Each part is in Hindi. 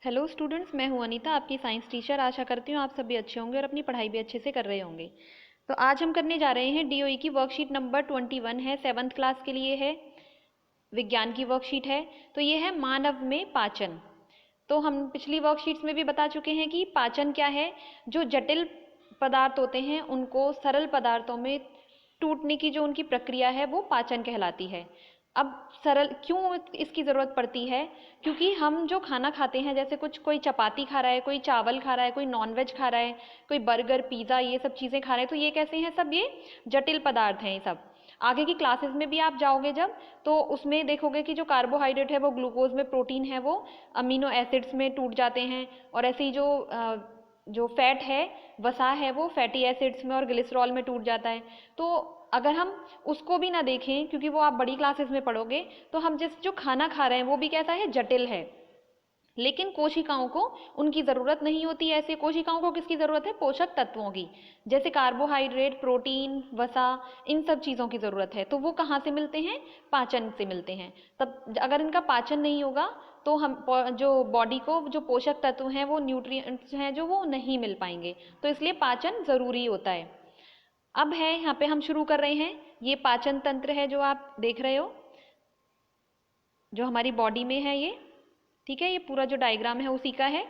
हेलो स्टूडेंट्स, मैं हूं अनीता, आपकी साइंस टीचर। आशा करती हूँ आप सभी अच्छे होंगे और अपनी पढ़ाई भी अच्छे से कर रहे होंगे। तो आज हम करने जा रहे हैं डीओई की वर्कशीट नंबर 21 है, 7th क्लास के लिए है, विज्ञान की वर्कशीट है। तो ये है मानव में पाचन। तो हम पिछली वर्कशीट्स में भी बता चुके हैं कि पाचन क्या है। जो जटिल पदार्थ होते हैं उनको सरल पदार्थों में टूटने की जो उनकी प्रक्रिया है वो पाचन कहलाती है। अब सरल क्यों इसकी ज़रूरत पड़ती है? क्योंकि हम जो खाना खाते हैं, जैसे कोई चपाती खा रहा है, कोई चावल खा रहा है, कोई नॉनवेज खा रहा है, कोई बर्गर पिज़्ज़ा ये सब चीज़ें खा रहे हैं, तो ये कैसे हैं? सब ये जटिल पदार्थ हैं। ये सब आगे की क्लासेस में भी आप जाओगे जब, तो उसमें देखोगे कि जो कार्बोहाइड्रेट है वो ग्लूकोज में, प्रोटीन है वो अमीनो एसिड्स में टूट जाते हैं, और ऐसे ही जो फैट है, वसा है, वो फैटी एसिड्स में और ग्लिसरॉल में टूट जाता है। तो अगर हम उसको भी ना देखें, क्योंकि वो आप बड़ी क्लासेस में पढ़ोगे, तो हम जो खाना खा रहे हैं वो भी कैसा है? जटिल है। लेकिन कोशिकाओं को उनकी ज़रूरत नहीं होती। ऐसे कोशिकाओं को किसकी ज़रूरत है? पोषक तत्वों की, जैसे कार्बोहाइड्रेट, प्रोटीन, वसा, इन सब चीज़ों की ज़रूरत है। तो वो कहाँ से मिलते हैं? पाचन से मिलते हैं। तब अगर इनका पाचन नहीं होगा तो हम जो बॉडी को जो पोषक तत्व हैं, वो न्यूट्रिएंट्स हैं जो, वो नहीं मिल पाएंगे। तो इसलिए पाचन ज़रूरी होता है। अब है यहाँ पे हम शुरू कर रहे हैं। ये पाचन तंत्र है जो आप देख रहे हो, जो हमारी बॉडी में है ये, ठीक है। ये पूरा जो डायग्राम है उसी का है।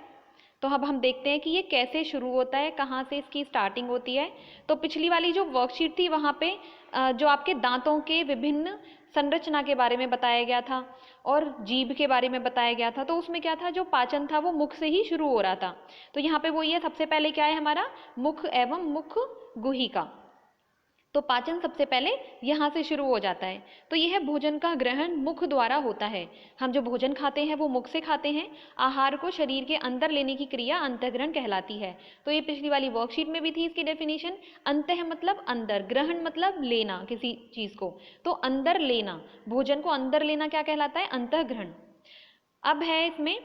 तो अब हम देखते हैं कि ये कैसे शुरू होता है, कहाँ से इसकी स्टार्टिंग होती है। तो पिछली वाली जो वर्कशीट थी वहाँ पे जो आपके दांतों के विभिन्न संरचना के बारे में बताया गया था और जीभ के बारे में बताया गया था। तो उसमें क्या था? जो पाचन था वो मुख से ही शुरू हो रहा था। तो यहाँ पे वो ये सबसे पहले क्या है हमारा? मुख एवं मुख गुहिका। तो पाचन सबसे पहले यहाँ से शुरू हो जाता है। तो यह भोजन का ग्रहण मुख द्वारा होता है। हम जो भोजन खाते हैं वो मुख से खाते हैं। आहार को शरीर के अंदर लेने की क्रिया अंतःग्रहण कहलाती है। तो ये पिछली वाली वर्कशीट में भी थी इसकी डेफिनेशन। अंतः मतलब अंदर, ग्रहण मतलब लेना किसी चीज को। तो अंदर लेना, भोजन को अंदर लेना क्या कहलाता है? अंतःग्रहण। अब है इसमें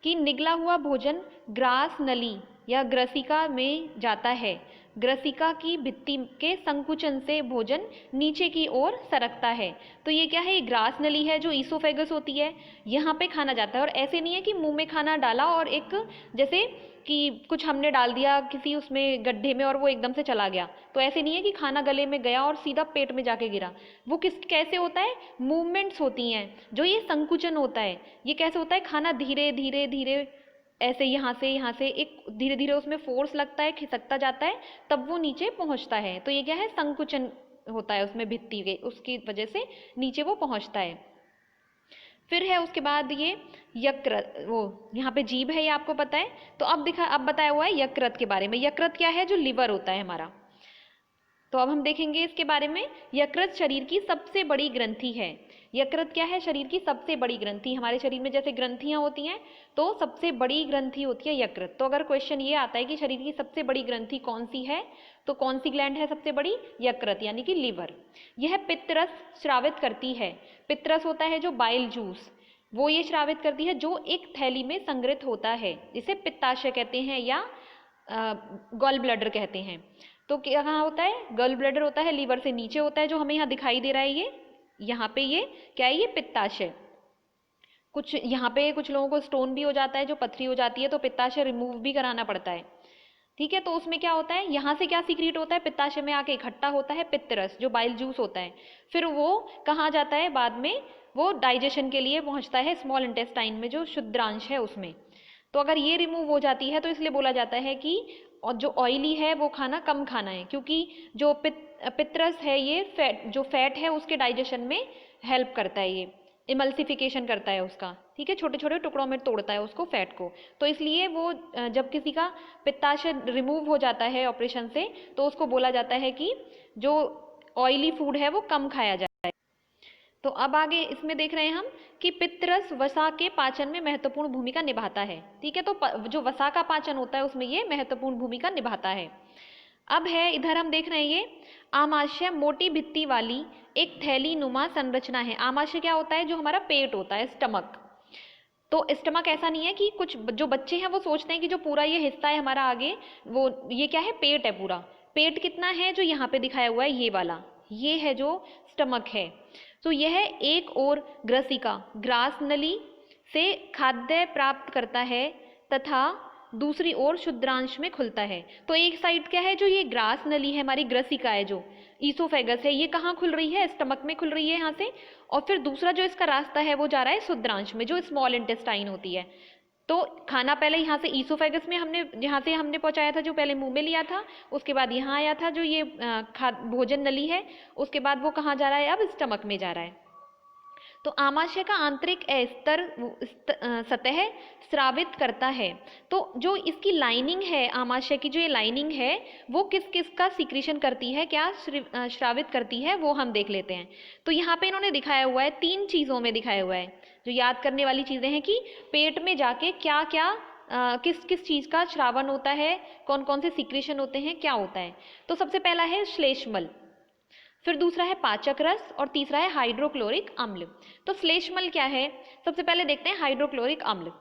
कि निगला हुआ भोजन ग्रास नली या ग्रसिका में जाता है। ग्रसिका की भित्ति के संकुचन से भोजन नीचे की ओर सरकता है। तो ये क्या है? ये ग्रास नली है जो ईसोफेगस होती है, यहाँ पे खाना जाता है। और ऐसे नहीं है कि मुंह में खाना डाला और एक जैसे कि कुछ हमने डाल दिया किसी उसमें गड्ढे में और वो एकदम से चला गया। तो ऐसे नहीं है कि खाना गले में गया और सीधा पेट में जाके गिरा। वो कैसे होता है? मूवमेंट्स होती हैं। जो ये संकुचन होता है, ये कैसे होता है? खाना धीरे धीरे धीरे ऐसे यहाँ से एक धीरे धीरे उसमें फोर्स लगता है, खिसकता जाता है, तब वो नीचे पहुँचता है। तो ये क्या है? संकुचन होता है उसमें भित्ति के, उसकी वजह से नीचे वो पहुँचता है। फिर है उसके बाद ये यकृत, वो यहाँ पे जीभ है, ये आपको पता है। तो अब बताया हुआ है यकृत के बारे में। यकृत क्या है? जो लिवर होता है हमारा। तो अब हम देखेंगे इसके बारे में। यकृत शरीर की सबसे बड़ी ग्रंथि है। यकृत क्या है? शरीर की सबसे बड़ी ग्रंथि। हमारे शरीर में जैसे ग्रंथियां होती हैं, तो सबसे बड़ी ग्रंथि होती है यकृत। तो अगर क्वेश्चन ये आता है कि शरीर की सबसे बड़ी ग्रंथि कौन सी है, तो कौन सी ग्लैंड है सबसे बड़ी? यकृत, यानी कि लिवर। यह पित्तरस श्रावित करती है। पित्तरस होता है जो बाइल जूस, वो ये श्रावित करती है जो एक थैली में संग्रहित होता है, जिसे पित्ताशय कहते हैं या गॉल ब्लैडर कहते हैं। तो कहाँ होता है? गॉल ब्लैडर होता है लीवर से नीचे होता है, जो हमें यहाँ दिखाई दे रहा है। ये यहाँ पे ये क्या है? ये पित्ताशय। कुछ यहाँ पे कुछ लोगों को स्टोन भी हो जाता है, जो पथरी हो जाती है, तो पित्ताशय रिमूव भी कराना पड़ता है, ठीक है। तो उसमें क्या होता है? यहाँ से क्या सीक्रेट होता है? पित्ताशय में आके इकट्ठा होता है पित्तरस, जो बाइल जूस होता है। फिर वो कहाँ जाता है? बाद में वो डाइजेशन के लिए पहुँचता है स्मॉल इंटेस्टाइन में, जो शुद्रांश है उसमें। तो अगर ये रिमूव हो जाती है तो इसलिए बोला जाता है कि और जो ऑयली है वो खाना कम खाना है, क्योंकि जो पित्तरस है ये जो फैट है उसके डाइजेशन में हेल्प करता है। ये इमल्सिफिकेशन करता है उसका, ठीक है, छोटे छोटे टुकड़ों में तोड़ता है उसको, फैट को। तो इसलिए वो जब किसी का पित्ताशय रिमूव हो जाता है ऑपरेशन से, तो उसको बोला जाता है कि जो ऑयली फूड है वो कम खाया जाए। तो अब आगे इसमें देख रहे हैं हम कि पित्तरस वसा के पाचन में महत्वपूर्ण भूमिका निभाता है, ठीक है। तो जो वसा का पाचन होता है उसमें ये महत्वपूर्ण भूमिका निभाता है। अब है इधर हम देख रहे हैं ये आमाशय मोटी भित्ति वाली एक थैली नुमा संरचना है। आमाशय क्या होता है? जो हमारा पेट होता है, स्टमक। तो स्टमक ऐसा नहीं है कि कुछ जो बच्चे हैं वो सोचते हैं कि जो पूरा ये हिस्सा है हमारा आगे, वो ये क्या है? पेट है पूरा। पेट कितना है? जो यहाँ पे दिखाया हुआ है ये वाला, ये है जो स्टमक है। तो यह एक और ग्रसिका, ग्रास नली से खाद्य प्राप्त करता है, तथा दूसरी ओर शुद्रांश में खुलता है। तो एक साइड क्या है, जो ये ग्रास नली है, हमारी ग्रसिका है, जो ईसोफेगस है, ये कहाँ खुल रही है, स्टमक में खुल रही है यहाँ से। और फिर दूसरा जो इसका रास्ता है वो जा रहा है शुद्रांश में, जो स्मॉल इंटेस्टाइन होती है। तो खाना पहले यहाँ से ईसोफेगस में यहाँ से हमने पहुँचाया था, जो पहले मुंह में लिया था, उसके बाद यहाँ आया था जो ये भोजन नली है, उसके बाद वो कहाँ जा रहा है, अब स्टमक में जा रहा है। तो आमाशय का आंतरिक अस्तर सतह स्रावित करता है। तो जो इसकी लाइनिंग है, आमाशय की जो ये लाइनिंग है, वो किस किस का सिक्रीशन करती है, क्या स्रावित करती है, वो हम देख लेते हैं। तो यहाँ पे इन्होंने दिखाया हुआ है, 3 चीज़ों में दिखाया हुआ है, जो याद करने वाली चीज़ें हैं कि पेट में जाके क्या क्या किस किस चीज़ का श्रावण होता है, कौन कौन से सिक्रीशन होते हैं, क्या होता है। तो सबसे पहला है श्लेष्मल, फिर दूसरा है पाचक रस, और तीसरा है हाइड्रोक्लोरिक अम्ल। तो श्लेष्मल क्या है, सबसे पहले देखते हैं हाइड्रोक्लोरिक अम्ल।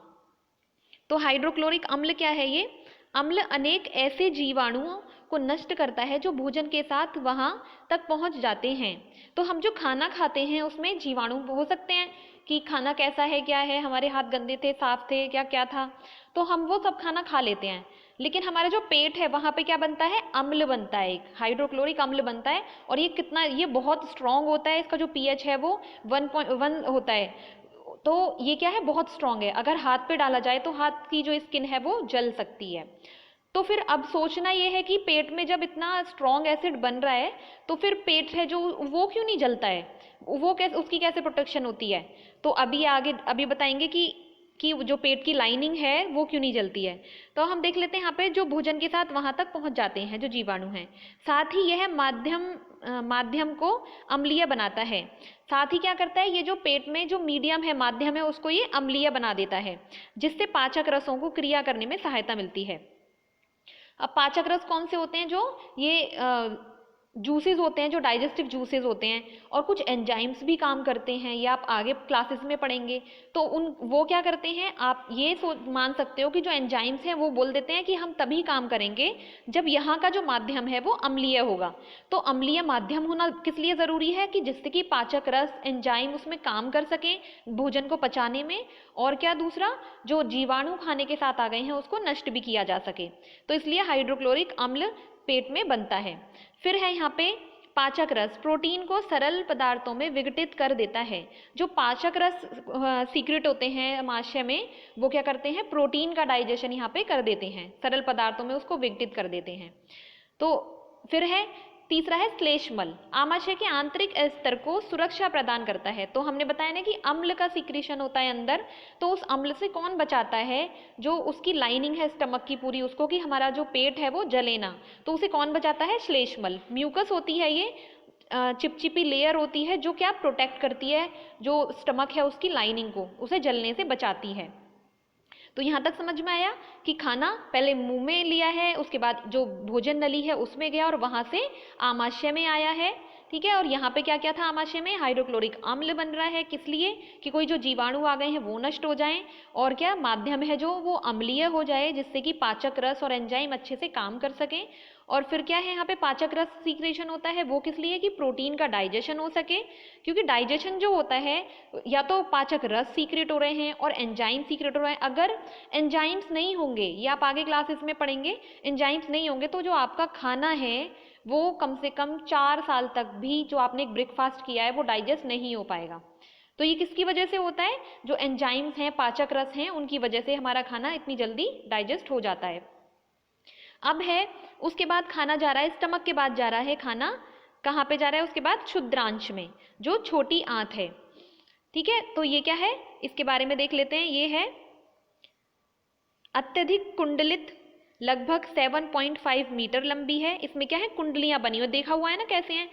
तो हाइड्रोक्लोरिक अम्ल क्या है, ये अम्ल अनेक ऐसे जीवाणुओं को नष्ट करता है जो भोजन के साथ वहां तक पहुंच जाते हैं। तो हम जो खाना खाते हैं उसमें जीवाणु हो सकते हैं कि खाना कैसा है, क्या है, हमारे हाथ गंदे थे, साफ थे, क्या क्या था, तो हम वो सब खाना खा लेते हैं। लेकिन हमारा जो पेट है वहाँ पे क्या बनता है, अम्ल बनता है, एक हाइड्रोक्लोरिक अम्ल बनता है। और ये बहुत स्ट्रॉन्ग होता है, इसका जो pH है वो 1.1 होता है। तो ये क्या है, बहुत स्ट्रॉन्ग है, अगर हाथ पे डाला जाए तो हाथ की जो स्किन है वो जल सकती है। तो फिर अब सोचना ये है कि पेट में जब इतना स्ट्रॉन्ग एसिड बन रहा है, तो फिर पेट है जो वो क्यों नहीं जलता है, वो कैसे, उसकी कैसे प्रोटेक्शन होती है। तो अभी बताएंगे कि जो पेट की लाइनिंग है वो क्यों नहीं जलती है। तो हम देख लेते हैं यहाँ पे, जो भोजन के साथ वहां तक पहुंच जाते हैं जो जीवाणु हैं, साथ ही यह माध्यम को अम्लीय बनाता है। साथ ही क्या करता है, ये जो पेट में जो मीडियम है, माध्यम है, उसको ये अम्लीय बना देता है, जिससे पाचक रसों को क्रिया करने में सहायता मिलती है। अब पाचक रस कौन से होते हैं, जो ये जूसेस होते हैं, जो डाइजेस्टिव जूसेस होते हैं, और कुछ एंजाइम्स भी काम करते हैं, ये आप आगे क्लासेस में पढ़ेंगे। तो वो क्या करते हैं, आप ये मान सकते हो कि जो एंजाइम्स हैं वो बोल देते हैं कि हम तभी काम करेंगे जब यहाँ का जो माध्यम है वो अम्लीय होगा। तो अम्लीय माध्यम होना किस लिए ज़रूरी है, कि जिससे कि पाचक रस एंजाइम उसमें काम कर सकें भोजन को पचाने में, और क्या दूसरा, जो जीवाणु खाने के साथ आ गए हैं उसको नष्ट भी किया जा सके। तो इसलिए हाइड्रोक्लोरिक अम्ल पेट में बनता है। फिर है यहाँ पे पाचक रस, प्रोटीन को सरल पदार्थों में विघटित कर देता है। जो पाचक रस सीक्रेट होते हैं आमाशय में, वो क्या करते हैं, प्रोटीन का डाइजेशन यहाँ पे कर देते हैं, सरल पदार्थों में उसको विघटित कर देते हैं। तो फिर है तीसरा है श्लेष्मल, आमाशय के आंतरिक स्तर को सुरक्षा प्रदान करता है। तो हमने बताया ना कि अम्ल का सिक्रीशन होता है अंदर, तो उस अम्ल से कौन बचाता है, जो उसकी लाइनिंग है स्टमक की पूरी, उसको, कि हमारा जो पेट है वो जले ना, तो उसे कौन बचाता है, श्लेष्मल। म्यूकस होती है ये, चिपचिपी लेयर होती है, जो क्या प्रोटेक्ट करती है जो स्टमक है उसकी लाइनिंग को, उसे जलने से बचाती है। तो यहाँ तक समझ में आया कि खाना पहले मुंह में लिया है, उसके बाद जो भोजन नली है उसमें गया, और वहां से आमाशय में आया है, ठीक है। और यहाँ पे क्या क्या था, आमाशय में हाइड्रोक्लोरिक अम्ल बन रहा है, किस लिए, कि कोई जो जीवाणु आ गए हैं वो नष्ट हो जाएं, और क्या माध्यम है जो वो अम्लीय हो जाए, जिससे कि पाचक रस और एंजाइम अच्छे से काम कर सकें। और फिर क्या है, यहाँ पे पाचक रस सीक्रेशन होता है, वो किस लिए, कि प्रोटीन का डाइजेशन हो सके, क्योंकि डाइजेशन जो होता है, या तो पाचक रस सीक्रेट हो रहे हैं और एंजाइम सीक्रेट हो रहे हैं। अगर एंजाइम्स नहीं होंगे, ये आप आगे क्लासेस में पढ़ेंगे, एंजाइम्स नहीं होंगे तो जो आपका खाना है वो कम से कम 4 साल तक भी, जो आपने एक ब्रेकफास्ट किया है, वो डाइजेस्ट नहीं हो पाएगा। तो ये किसकी वजह से होता है, जो एंजाइम्स हैं, पाचक रस हैं, उनकी वजह से हमारा खाना इतनी जल्दी डाइजेस्ट हो जाता है। अब है, उसके बाद खाना जा रहा है, स्टमक के बाद जा रहा है खाना, कहाँ पे जा रहा है, उसके बाद क्षुद्रांश में, जो छोटी आंत है, ठीक है। तो ये क्या है, इसके बारे में देख लेते हैं। ये है अत्यधिक कुंडलित, लगभग 7.5 मीटर लंबी है। इसमें क्या है, कुंडलियां बनी हुई, देखा हुआ है ना कैसे हैं,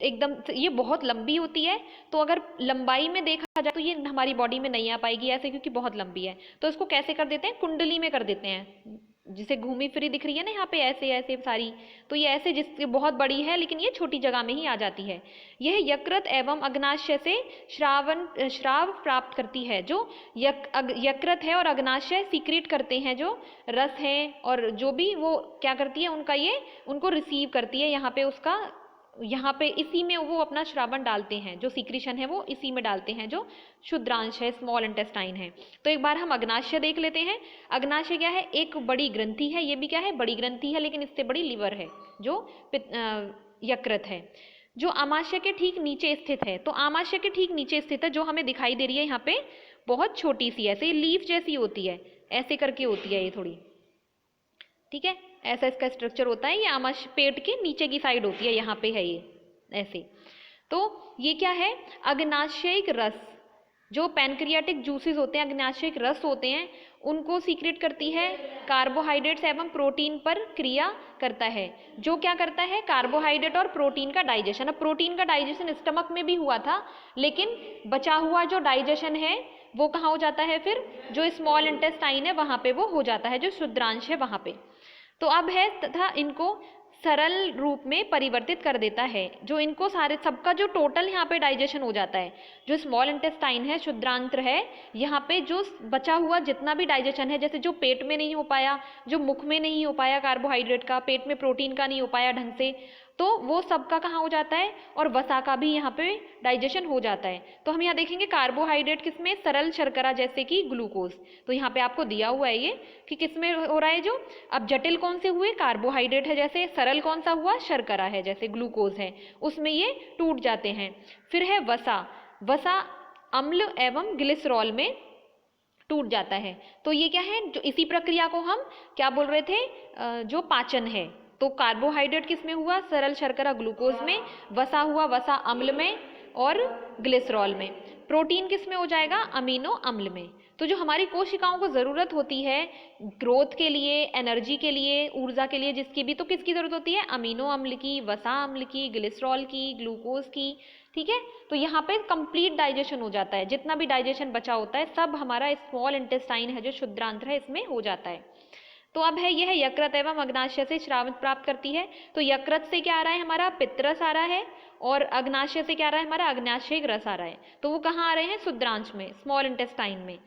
एकदम ये बहुत लंबी होती है। तो अगर लंबाई में देखा जाए तो ये हमारी बॉडी में नहीं आ पाएगी ऐसे, क्योंकि बहुत लंबी है। तो इसको कैसे कर देते हैं, कुंडली में कर देते हैं, जिसे घूमी फिरी दिख रही है ना यहाँ पे, ऐसे ऐसे सारी, तो ये ऐसे, जिससे बहुत बड़ी है लेकिन ये छोटी जगह में ही आ जाती है। यह यकृत एवं अग्नाशय से श्राव प्राप्त करती है। जो यकृत है और अग्नाशय सीक्रेट करते हैं जो रस है, और जो भी वो क्या करती है, उनको रिसीव करती है, यहाँ पे उसका यहाँ पे इसी में वो अपना श्रावण डालते हैं, जो सीक्रेशन है वो इसी में डालते हैं, जो शुद्रांश है, स्मॉल इंटेस्टाइन है। तो एक बार हम अग्नाशय देख लेते हैं। अग्नाशय क्या है? एक बड़ी ग्रंथि है, ये भी क्या है? बड़ी ग्रंथि है, लेकिन इससे बड़ी लिवर है, जो यकृत है, जो आमाशय के ठीक नीचे स्थित है। तो आमाशय के ठीक नीचे स्थित है, जो हमें दिखाई दे रही है यहाँ पे, बहुत छोटी सी, ऐसे लीफ जैसी होती है, ऐसे करके होती है ये थोड़ी, ठीक है, ऐसा इसका स्ट्रक्चर होता है। ये आमाशय पेट के नीचे की साइड होती है, यहाँ पे है ये ऐसे। तो ये क्या है? अग्नाशयिक रस, जो पैनक्रियाटिक जूसेस होते हैं, अग्नाशयिक रस होते हैं, उनको सीक्रेट करती है, कार्बोहाइड्रेट्स एवं प्रोटीन पर क्रिया करता है, जो क्या करता है? कार्बोहाइड्रेट और प्रोटीन का डाइजेशन। अब प्रोटीन का डाइजेशन स्टमक में भी हुआ था, लेकिन बचा हुआ जो डाइजेशन है वो कहाँ हो जाता है? फिर जो स्मॉल इंटेस्टाइन है वहाँ पे वो हो जाता है, जो शुद्रांश है वहाँ पे। तो अब है तथा इनको सरल रूप में परिवर्तित कर देता है, जो इनको सारे सबका जो टोटल यहाँ पे डाइजेशन हो जाता है। जो स्मॉल इंटेस्टाइन है, शुद्रांत्र है, यहाँ पे जो बचा हुआ जितना भी डाइजेशन है, जैसे जो पेट में नहीं हो पाया, जो मुख में नहीं हो पाया कार्बोहाइड्रेट का, पेट में प्रोटीन का नहीं हो पाया ढंग से, तो वो सबका कहाँ हो जाता है? और वसा का भी यहाँ पे डाइजेशन हो जाता है। तो हम यहाँ देखेंगे कार्बोहाइड्रेट किसमें? सरल शर्करा, जैसे कि ग्लूकोज। तो यहाँ पे आपको दिया हुआ है ये कि किसमें हो रहा है जो। अब जटिल कौन से हुए? कार्बोहाइड्रेट है, जैसे सरल कौन सा हुआ? शर्करा है, जैसे ग्लूकोज है, उसमें ये टूट जाते हैं। फिर है वसा, वसा अम्ल एवं ग्लिसरॉल में टूट जाता है। तो ये क्या है? जो इसी प्रक्रिया को हम क्या बोल रहे थे? जो पाचन है। तो कार्बोहाइड्रेट किस में हुआ? सरल शर्करा ग्लूकोज में, वसा हुआ वसा अम्ल में और ग्लिसरॉल में। प्रोटीन किस में हो जाएगा? अमीनो अम्ल में। तो जो हमारी कोशिकाओं को ज़रूरत होती है ग्रोथ के लिए, एनर्जी के लिए, ऊर्जा के लिए, जिसकी भी, तो किसकी ज़रूरत होती है? अमीनो अम्ल की, वसा अम्ल की, ग्लिसरॉल की, ग्लूकोज की, ठीक है। तो यहाँ पे कंप्लीट डाइजेशन हो जाता है, जितना भी डाइजेशन बचा होता है सब हमारा स्मॉल इंटेस्टाइन है, जो शुद्रांत्र है, इसमें हो जाता है। तो अब है यह यकृत एवं अग्नाशय से श्राव प्राप्त करती है। तो यकृत से क्या आ रहा है हमारा? पित्तरस आ रहा है, और अग्नाशय से क्या आ रहा है हमारा? अग्नाशयिक रस आ रहा है। तो वो कहाँ आ रहे हैं? शुद्रांश में, स्मॉल इंटेस्टाइन में।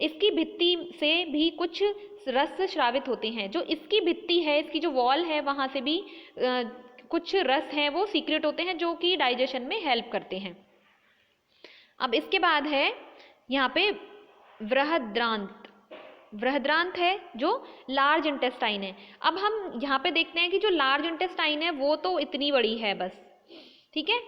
इसकी भित्ति से भी कुछ रस श्रावित होते हैं। जो इसकी भित्ति है, इसकी जो वॉल है, वहां से भी कुछ रस हैं वो सीक्रेट होते हैं, जो कि डाइजेशन में हेल्प करते हैं। अब इसके बाद है यहाँ पे बृहद्रांत। बृहद्रांत है जो लार्ज इंटेस्टाइन है। अब हम यहाँ पे देखते हैं कि जो लार्ज इंटेस्टाइन है वो तो इतनी बड़ी है बस, ठीक है,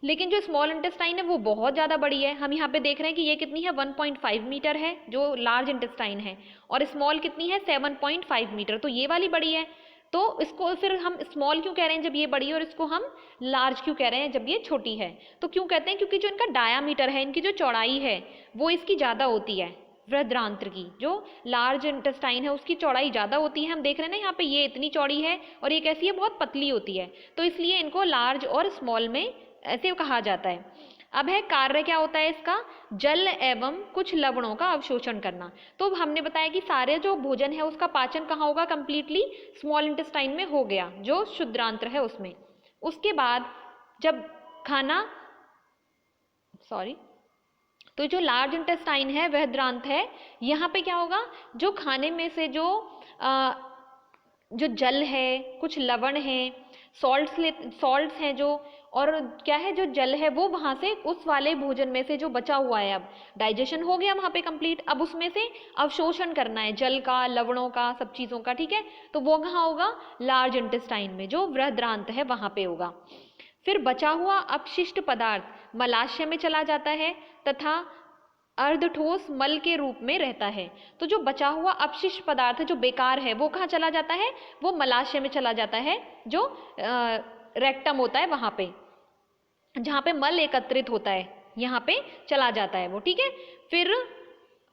लेकिन जो स्मॉल इंटेस्टाइन है वो बहुत ज़्यादा बड़ी है। हम यहाँ पे देख रहे हैं कि ये कितनी है? 1.5 मीटर है जो लार्ज इंटेस्टाइन है, और स्मॉल कितनी है? 7.5 मीटर। तो ये वाली बड़ी है। तो इसको फिर हम स्मॉल क्यों कह रहे हैं जब ये बड़ी है, और इसको हम लार्ज क्यों कह रहे हैं जब ये छोटी है? तो क्यों कहते हैं? क्योंकि जो इनका डायामीटर है, इनकी जो चौड़ाई है वो इसकी ज़्यादा होती है। बृहद्रांत्र की जो लार्ज इंटेस्टाइन है उसकी चौड़ाई ज़्यादा होती है। हम देख रहे हैं ना यहाँ पे, ये इतनी चौड़ी है और ये कैसी है? बहुत पतली होती है। तो इसलिए इनको लार्ज और स्मॉल में ऐसे कहा जाता है। अब है कार्य क्या होता है इसका? जल एवं कुछ लवणों का अवशोषण करना। तो हमने बताया कि सारे जो भोजन है उसका पाचन कहाँ होगा? कंप्लीटली स्मॉल इंटेस्टाइन में हो गया, जो शुद्रांत्र है उसमें। उसके बाद जब खाना तो जो लार्ज इंटेस्टाइन है, बृहद्रांत है, यहाँ पे क्या होगा? जो खाने में से जो जल है, कुछ लवण है, सॉल्ट्स हैं जो, और क्या है, जो जल है वो वहाँ से उस वाले भोजन में से जो बचा हुआ है, अब डाइजेशन हो गया वहाँ पे कंप्लीट, अब उसमें से अवशोषण करना है, जल का, लवणों का, सब चीज़ों का, ठीक है। तो वो कहाँ होगा? लार्ज इंटेस्टाइन में, जो बृहद्रांत है वहाँ पे होगा। फिर बचा हुआ अपशिष्ट पदार्थ मलाशय में चला जाता है तथा अर्धठोस मल के रूप में रहता है। तो जो बचा हुआ अपशिष्ट पदार्थ है, जो बेकार है, वो कहाँ चला जाता है? वो मलाशय में चला जाता है, जो रेक्टम होता है वहाँ पे, जहाँ पे मल एकत्रित होता है, यहाँ पे चला जाता है वो, ठीक है। फिर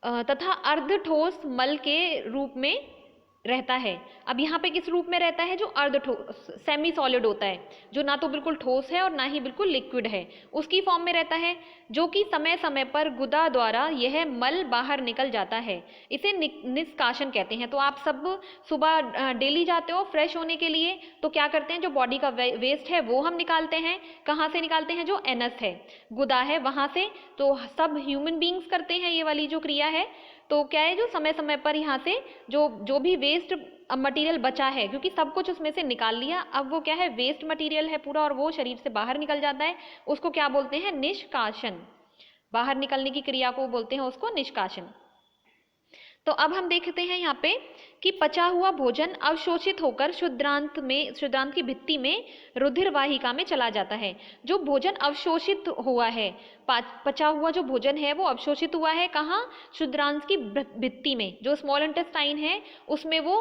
तथा अर्धठोस मल के रूप में रहता है। अब यहाँ पे किस रूप में रहता है? जो अर्धठोस, सेमी सॉलिड होता है, जो ना तो बिल्कुल ठोस है और ना ही बिल्कुल लिक्विड है, उसकी फॉर्म में रहता है, जो कि समय समय पर गुदा द्वारा यह मल बाहर निकल जाता है। इसे निष्कासन कहते हैं। तो आप सब सुबह डेली जाते हो फ्रेश होने के लिए, तो क्या करते हैं? जो बॉडी का वेस्ट है वो हम निकालते हैं। कहाँ से निकालते हैं? जो एनस है, गुदा है, वहाँ से। तो सब ह्यूमन बींग्स करते हैं ये वाली जो क्रिया है। तो क्या है, जो समय समय पर यहाँ से जो भी वेस्ट मटेरियल बचा है, क्योंकि सब कुछ उसमें से निकाल लिया, अब वो क्या है, वेस्ट मटेरियल है पूरा और वो शरीर से बाहर निकल जाता है, उसको क्या बोलते हैं, निष्कासन। बाहर निकलने की क्रिया को बोलते हैं उसको निष्कासन। तो अब हम देखते हैं यहाँ पे कि पचा हुआ भोजन अवशोषित होकर शुद्रांत की भित्ति में रुधिर वाहिका में चला जाता है। जो भोजन अवशोषित हुआ है, पचा हुआ जो भोजन है वो अवशोषित हुआ है कहाँ, शुद्रांत की भित्ति में, जो स्मॉल इंटेस्टाइन है उसमें वो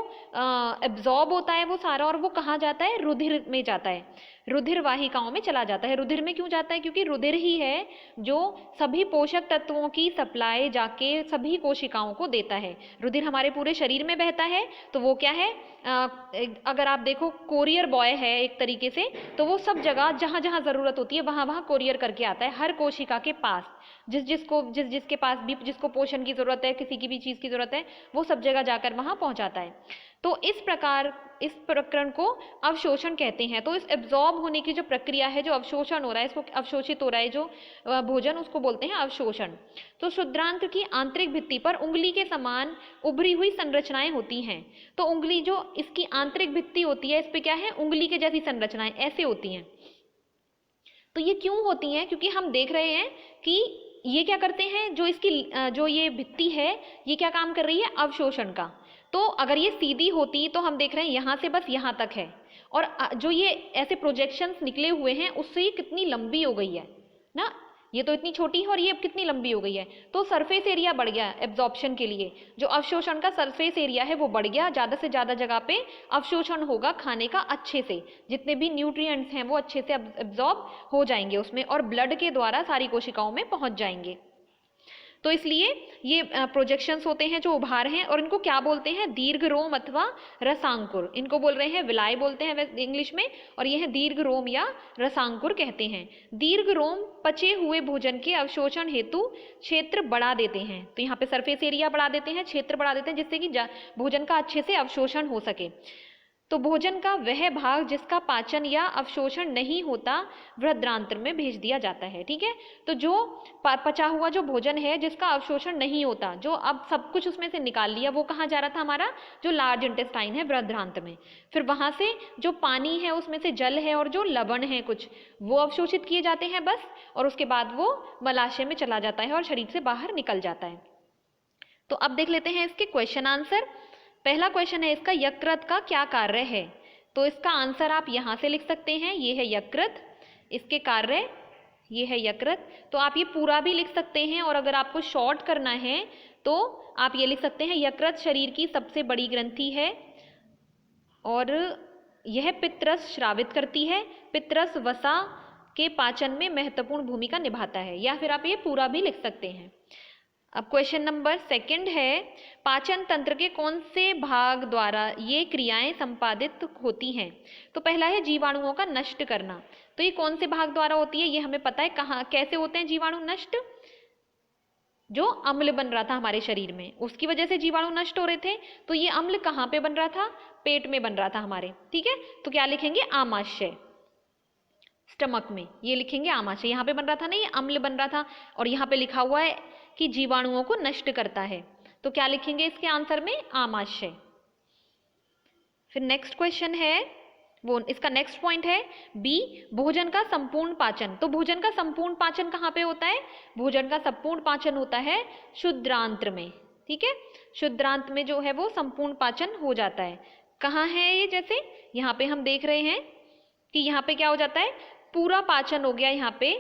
एब्जॉर्ब होता है वो सारा, और वो कहाँ जाता है, रुधिर में जाता है, रुधिर वाहिकाओं में चला जाता है। रुधिर में क्यों जाता है, क्योंकि रुधिर ही है जो सभी पोषक तत्वों की सप्लाई जाके सभी कोशिकाओं को देता है। रुधिर हमारे पूरे शरीर में बहता है, तो वो क्या है, अगर आप देखो कोरियर बॉय है एक तरीके से, तो वो सब जगह जहाँ जहाँ जरूरत होती है वहाँ वहाँ कोरियर करके आता है, हर कोशिका के पास, जिसके पास भी जिसको पोषण की जरूरत है, किसी की भी चीज की जरूरत है, वो सब जगह जाकर वहाँ पहुँचाता है। तो इस प्रकार इस प्रकरण को अवशोषण कहते हैं। तो इस एब्जॉर्ब होने की जो प्रक्रिया है, जो अवशोषण हो रहा है, इसको अवशोषित हो रहा है जो भोजन, उसको बोलते हैं अवशोषण। तो शुद्रांत की आंतरिक भित्ति पर उंगली के समान उभरी हुई संरचनाएं होती हैं। तो उंगली जो इसकी आंतरिक भित्ति होती है, इस पे क्या है, उंगली के जैसी संरचनाएं ऐसे होती हैं। तो ये क्यों होती हैं, क्योंकि हम देख रहे हैं कि ये क्या करते हैं, जो इसकी जो ये भित्ति है ये क्या काम कर रही है, अवशोषण का। तो अगर ये सीधी होती तो हम देख रहे हैं यहाँ से बस यहाँ तक है, और जो ये ऐसे प्रोजेक्शंस निकले हुए हैं उससे ये कितनी लंबी हो गई है ना, ये तो इतनी छोटी है और ये अब कितनी लंबी हो गई है। तो सरफेस एरिया बढ़ गया एब्जॉर्प्शन के लिए, जो अवशोषण का सरफेस एरिया है वो बढ़ गया, ज़्यादा से ज़्यादा जगह पे अवशोषण होगा खाने का अच्छे से, जितने भी न्यूट्रिएंट्स हैं वो अच्छे से एब्जॉर्ब हो जाएंगे उसमें और ब्लड के द्वारा सारी कोशिकाओं में पहुंच जाएंगे। तो इसलिए ये प्रोजेक्शंस होते हैं जो उभार हैं, और इनको क्या बोलते हैं, दीर्घ रोम अथवा रसांकुर, इनको बोल रहे हैं विलाई बोलते हैं इंग्लिश में, और ये है दीर्घ रोम या रसांकुर कहते हैं। दीर्घ रोम पचे हुए भोजन के अवशोषण हेतु क्षेत्र बढ़ा देते हैं। तो यहाँ पे सरफेस एरिया बढ़ा देते हैं, क्षेत्र बढ़ा देते हैं, जिससे कि भोजन का अच्छे से अवशोषण हो सके। तो भोजन का वह भाग जिसका पाचन या अवशोषण नहीं होता बृहदान्त्र में भेज दिया जाता है। ठीक है, तो जो पचा हुआ जो भोजन है जिसका अवशोषण नहीं होता, जो अब सब कुछ उसमें से निकाल लिया, वो कहाँ जा रहा था, हमारा जो लार्ज इंटेस्टाइन है बृहदान्त्र में। फिर वहां से जो पानी है उसमें से जल है और जो लवण है कुछ, वो अवशोषित किए जाते हैं बस, और उसके बाद वो मलाशय में चला जाता है और शरीर से बाहर निकल जाता है। तो अब देख लेते हैं इसके क्वेश्चन आंसर। पहला क्वेश्चन है इसका, यकृत का क्या कार्य है। तो इसका आंसर आप यहाँ से लिख सकते हैं, ये है यकृत, इसके कार्य ये है यकृत। तो आप ये पूरा भी लिख सकते हैं, और अगर आपको शॉर्ट करना है तो आप ये लिख सकते हैं, यकृत शरीर की सबसे बड़ी ग्रंथि है और यह पित्तरस स्रावित करती है, पित्तरस वसा के पाचन में महत्वपूर्ण भूमिका निभाता है। या फिर आप ये पूरा भी लिख सकते हैं। अब क्वेश्चन नंबर सेकंड है, पाचन तंत्र के कौन से भाग द्वारा ये क्रियाएं संपादित होती हैं। तो पहला है जीवाणुओं का नष्ट करना। तो ये कौन से भाग द्वारा होती है, ये हमें पता है, कहाँ कैसे होते हैं जीवाणु नष्ट, जो अम्ल बन रहा था हमारे शरीर में उसकी वजह से जीवाणु नष्ट हो रहे थे। तो ये अम्ल कहाँ पे बन रहा था, पेट में बन रहा था हमारे। ठीक है, तो क्या लिखेंगे, आमाशय, स्टमक में ये लिखेंगे आमाशय। यहाँ पे बन रहा था ना, ये अम्ल बन रहा था, और यहाँ पे लिखा हुआ है कि जीवाणुओं को नष्ट करता है, तो क्या लिखेंगे इसके आंसर में, आमाशय। फिर नेक्स्ट क्वेश्चन है वो, इसका नेक्स्ट पॉइंट है बी, भोजन का संपूर्ण पाचन। तो भोजन का संपूर्ण पाचन कहाँ पे होता है, भोजन का संपूर्ण पाचन होता है शुद्रांत्र में। ठीक है, शुद्रांत्र में जो है वो संपूर्ण पाचन हो जाता है। कहाँ है ये, जैसे यहाँ पे हम देख रहे हैं कि यहाँ पे क्या हो जाता है, पूरा पाचन हो गया यहाँ पे।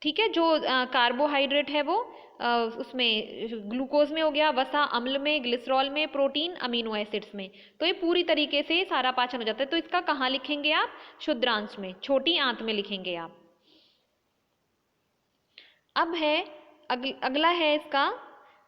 ठीक है, जो कार्बोहाइड्रेट है वो उसमें ग्लूकोज में हो गया, वसा अम्ल में, ग्लिसरॉल में, प्रोटीन अमीनो एसिड्स में। तो ये पूरी तरीके से सारा पाचन हो जाता है। तो इसका कहाँ लिखेंगे आप, शुद्रांश में, छोटी आंत में लिखेंगे आप। अब है अगला है इसका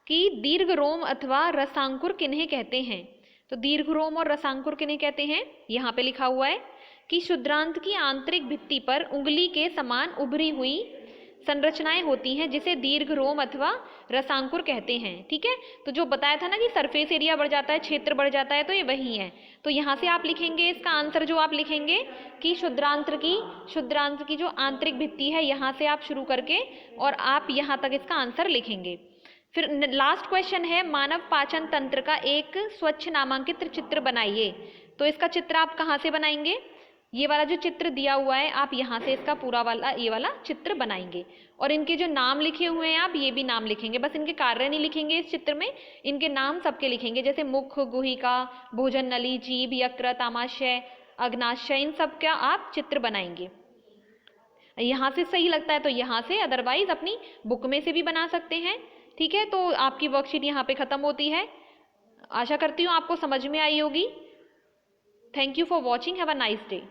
कि दीर्घ रोम अथवा रसांकुर किन्हें कहते हैं। तो दीर्घ रोम और रसांकुर किन्हें कहते हैं, यहाँ पे लिखा हुआ है कि शुद्रांत की आंतरिक भित्ति पर उंगली के समान उभरी हुई संरचनाएं होती हैं जिसे दीर्घ रोम अथवा रसांकुर कहते हैं। ठीक है, तो जो बताया था ना कि सरफेस एरिया बढ़ जाता है, क्षेत्र बढ़ जाता है, तो ये वही है। तो यहाँ से आप लिखेंगे इसका आंसर, जो आप लिखेंगे कि शुद्रांत्र की जो आंतरिक भित्ति है, यहाँ से आप शुरू करके और आप यहाँ तक इसका आंसर लिखेंगे। फिर लास्ट क्वेश्चन है, मानव पाचन तंत्र का एक स्वच्छ नामांकित चित्र बनाइए। तो इसका चित्र आप कहाँ से बनाएंगे? ये वाला जो चित्र दिया हुआ है, आप यहाँ से इसका पूरा वाला ये वाला चित्र बनाएंगे। और इनके जो नाम लिखे हुए हैं आप ये भी नाम लिखेंगे, बस इनके कार्य नहीं लिखेंगे इस चित्र में, इनके नाम सबके लिखेंगे, जैसे मुख, गुहिका, भोजन नली, जीभ, यकृत, आमाशय, अग्नाशय, इन सब का आप चित्र बनाएंगे। यहाँ से सही लगता है तो यहाँ से, अदरवाइज अपनी बुक में से भी बना सकते हैं। ठीक है, तो आपकी वर्कशीट यहाँ पे खत्म होती है। आशा करती हूँ आपको समझ में आई होगी। Thank you for watching, have a nice day.